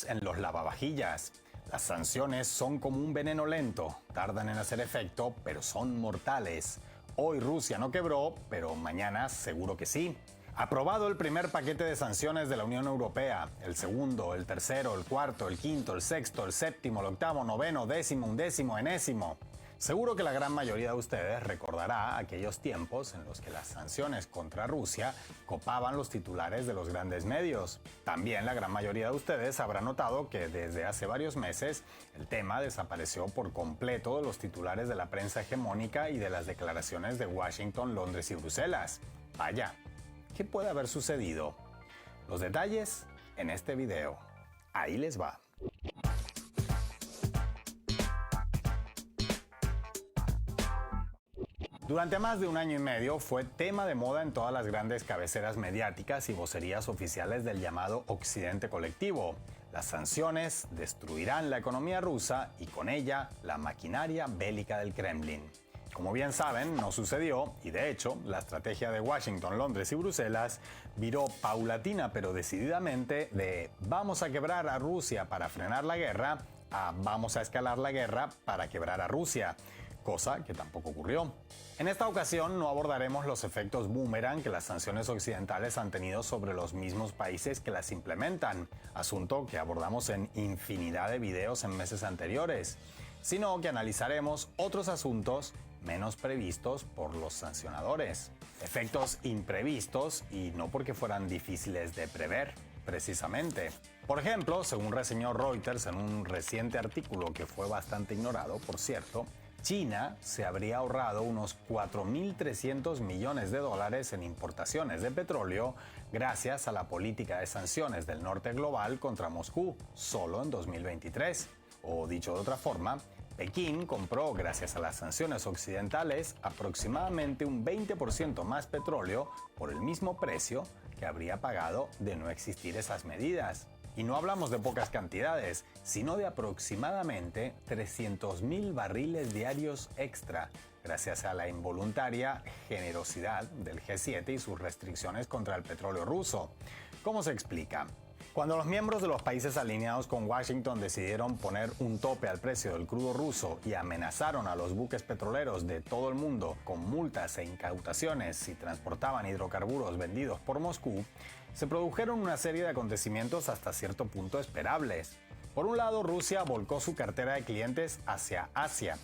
en los lavavajillas. Las sanciones son como un veneno lento, tardan en hacer efecto, pero son mortales. Hoy Rusia no quebró, pero mañana seguro que sí. Aprobado el primer paquete de sanciones de la Unión Europea, el segundo, el tercero, el cuarto, el quinto, el sexto, el séptimo, el octavo, noveno, décimo, undécimo, enésimo. Seguro que la gran mayoría de ustedes recordará aquellos tiempos en los que las sanciones contra Rusia copaban los titulares de los grandes medios. También la gran mayoría de ustedes habrá notado que desde hace varios meses el tema desapareció por completo de los titulares de la prensa hegemónica y de las declaraciones de Washington, Londres y Bruselas. Vaya, ¿qué puede haber sucedido? Los detalles en este video. Ahí les va. Durante más de un año y medio fue tema de moda en todas las grandes cabeceras mediáticas y vocerías oficiales del llamado Occidente colectivo. Las sanciones destruirán la economía rusa y con ella la maquinaria bélica del Kremlin. Como bien saben, no sucedió y de hecho la estrategia de Washington, Londres y Bruselas viró paulatina pero decididamente de vamos a quebrar a Rusia para frenar la guerra a vamos a escalar la guerra para quebrar a Rusia, cosa que tampoco ocurrió. En esta ocasión no abordaremos los efectos boomerang que las sanciones occidentales han tenido sobre los mismos países que las implementan, asunto que abordamos en infinidad de videos en meses anteriores, sino que analizaremos otros asuntos menos previstos por los sancionadores. Efectos imprevistos y no porque fueran difíciles de prever, precisamente. Por ejemplo, según reseñó Reuters en un reciente artículo que fue bastante ignorado, por cierto, China se habría ahorrado unos 4.300 millones de dólares en importaciones de petróleo gracias a la política de sanciones del norte global contra Moscú, solo en 2023. O dicho de otra forma, Pekín compró, gracias a las sanciones occidentales, aproximadamente un 20% más petróleo por el mismo precio que habría pagado de no existir esas medidas. Y no hablamos de pocas cantidades, sino de aproximadamente 300.000 barriles diarios extra, gracias a la involuntaria generosidad del G7 y sus restricciones contra el petróleo ruso. ¿Cómo se explica? Cuando los miembros de los países alineados con Washington decidieron poner un tope al precio del crudo ruso y amenazaron a los buques petroleros de todo el mundo con multas e incautaciones si transportaban hidrocarburos vendidos por Moscú, se produjeron una serie de acontecimientos hasta cierto punto esperables. Por un lado, Rusia volcó su cartera de clientes hacia Asia,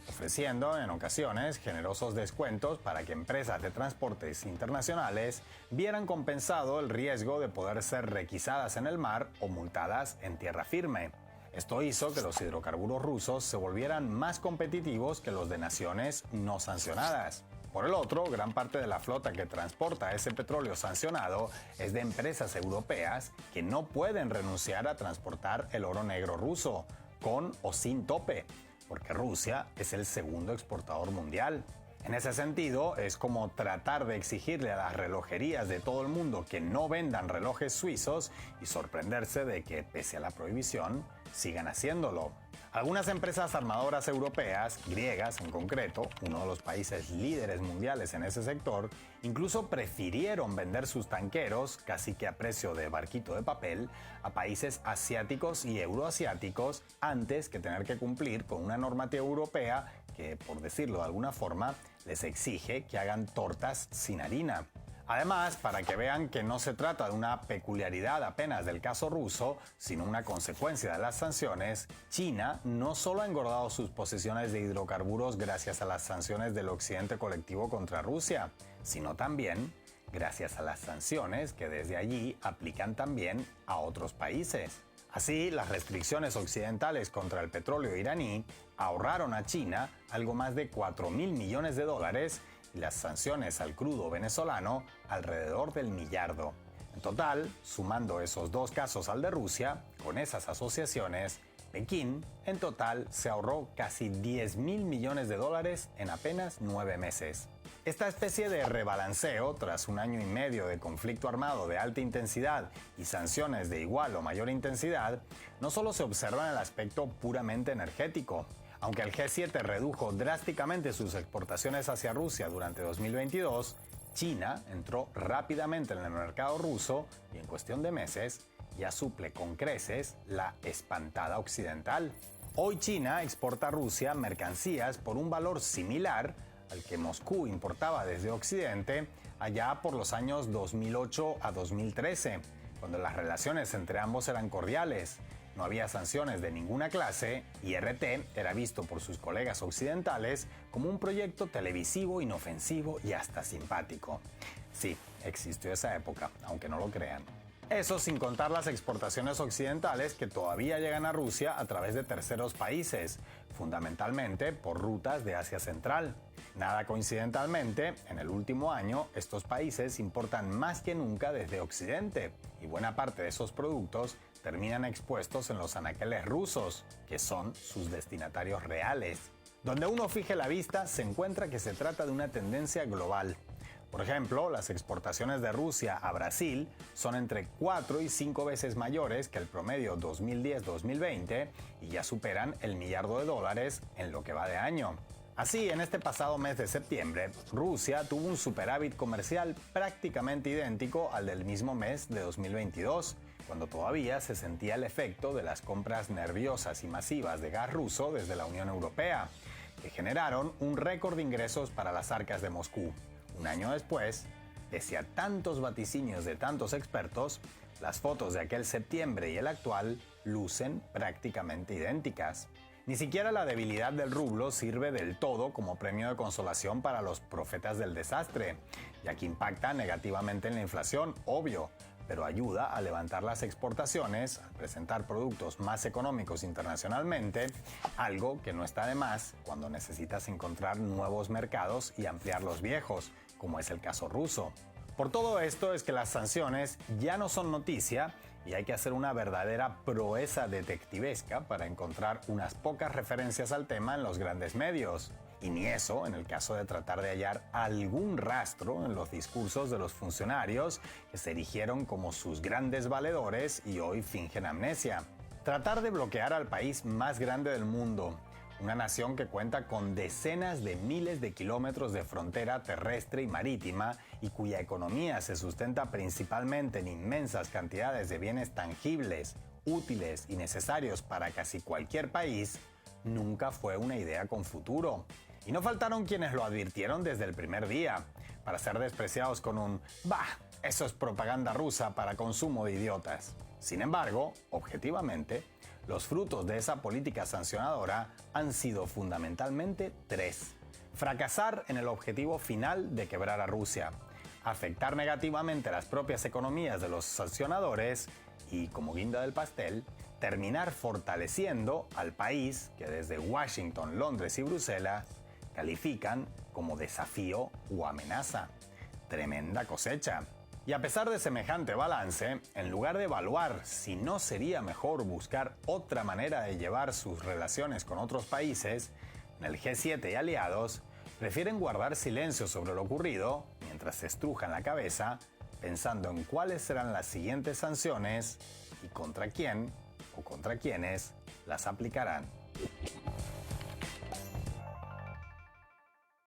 ofreciendo en ocasiones generosos descuentos para que empresas de transportes internacionales vieran compensado el riesgo de poder ser requisadas en el mar o multadas en tierra firme. Esto hizo que los hidrocarburos rusos se volvieran más competitivos que los de naciones no sancionadas. Por el otro, gran parte de la flota que transporta ese petróleo sancionado es de empresas europeas que no pueden renunciar a transportar el oro negro ruso, con o sin tope, porque Rusia es el segundo exportador mundial. En ese sentido, es como tratar de exigirle a las relojerías de todo el mundo que no vendan relojes suizos y sorprenderse de que, pese a la prohibición, sigan haciéndolo. Algunas empresas armadoras europeas, griegas en concreto, uno de los países líderes mundiales en ese sector, incluso prefirieron vender sus tanqueros, casi que a precio de barquito de papel, a países asiáticos y euroasiáticos antes que tener que cumplir con una normativa europea que, por decirlo de alguna forma, les exige que hagan tortas sin harina. Además, para que vean que no se trata de una peculiaridad apenas del caso ruso, sino una consecuencia de las sanciones, China no solo ha engordado sus posiciones de hidrocarburos gracias a las sanciones del Occidente colectivo contra Rusia, sino también gracias a las sanciones que desde allí aplican también a otros países. Así, las restricciones occidentales contra el petróleo iraní ahorraron a China algo más de 4.000 millones de dólares y las sanciones al crudo venezolano alrededor del millardo. En total, sumando esos dos casos al de Rusia, con esas asociaciones, Pekín en total se ahorró casi 10.000 millones de dólares en apenas 9 meses. Esta especie de rebalanceo, tras un año y medio de conflicto armado de alta intensidad y sanciones de igual o mayor intensidad, no solo se observa en el aspecto puramente energético. Aunque el G7 redujo drásticamente sus exportaciones hacia Rusia durante 2022, China entró rápidamente en el mercado ruso y en cuestión de meses ya suple con creces la espantada occidental. Hoy China exporta a Rusia mercancías por un valor similar al que Moscú importaba desde Occidente allá por los años 2008 a 2013, cuando las relaciones entre ambos eran cordiales. No había sanciones de ninguna clase y RT era visto por sus colegas occidentales como un proyecto televisivo, inofensivo y hasta simpático. Sí, existió esa época, aunque no lo crean. Eso sin contar las exportaciones occidentales que todavía llegan a Rusia a través de terceros países, fundamentalmente por rutas de Asia Central. Nada coincidentalmente, en el último año, estos países importan más que nunca desde Occidente, y buena parte de esos productos terminan expuestos en los anaqueles rusos, que son sus destinatarios reales. Donde uno fije la vista, se encuentra que se trata de una tendencia global. Por ejemplo, las exportaciones de Rusia a Brasil son entre 4 y 5 veces mayores que el promedio 2010-2020 y ya superan el $1 millardo en lo que va de año. Así, en este pasado mes de septiembre, Rusia tuvo un superávit comercial prácticamente idéntico al del mismo mes de 2022, cuando todavía se sentía el efecto de las compras nerviosas y masivas de gas ruso desde la Unión Europea, que generaron un récord de ingresos para las arcas de Moscú. Un año después, pese a tantos vaticinios de tantos expertos, las fotos de aquel septiembre y el actual lucen prácticamente idénticas. Ni siquiera la debilidad del rublo sirve del todo como premio de consolación para los profetas del desastre, ya que impacta negativamente en la inflación, obvio, pero ayuda a levantar las exportaciones, al presentar productos más económicos internacionalmente, algo que no está de más cuando necesitas encontrar nuevos mercados y ampliar los viejos, como es el caso ruso. Por todo esto es que las sanciones ya no son noticia y hay que hacer una verdadera proeza detectivesca para encontrar unas pocas referencias al tema en los grandes medios. Y ni eso en el caso de tratar de hallar algún rastro en los discursos de los funcionarios que se erigieron como sus grandes valedores y hoy fingen amnesia. Tratar de bloquear al país más grande del mundo, una nación que cuenta con decenas de miles de kilómetros de frontera terrestre y marítima y cuya economía se sustenta principalmente en inmensas cantidades de bienes tangibles, útiles y necesarios para casi cualquier país, nunca fue una idea con futuro. Y no faltaron quienes lo advirtieron desde el primer día, para ser despreciados con un «bah, eso es propaganda rusa para consumo de idiotas». Sin embargo, objetivamente, los frutos de esa política sancionadora han sido fundamentalmente tres. Fracasar en el objetivo final de quebrar a Rusia, afectar negativamente las propias economías de los sancionadores y, como guinda del pastel, terminar fortaleciendo al país que desde Washington, Londres y Bruselas califican como desafío o amenaza. Tremenda cosecha. Y a pesar de semejante balance, en lugar de evaluar si no sería mejor buscar otra manera de llevar sus relaciones con otros países, en el G7 y aliados prefieren guardar silencio sobre lo ocurrido mientras se estrujan la cabeza pensando en cuáles serán las siguientes sanciones y contra quién o contra quiénes las aplicarán.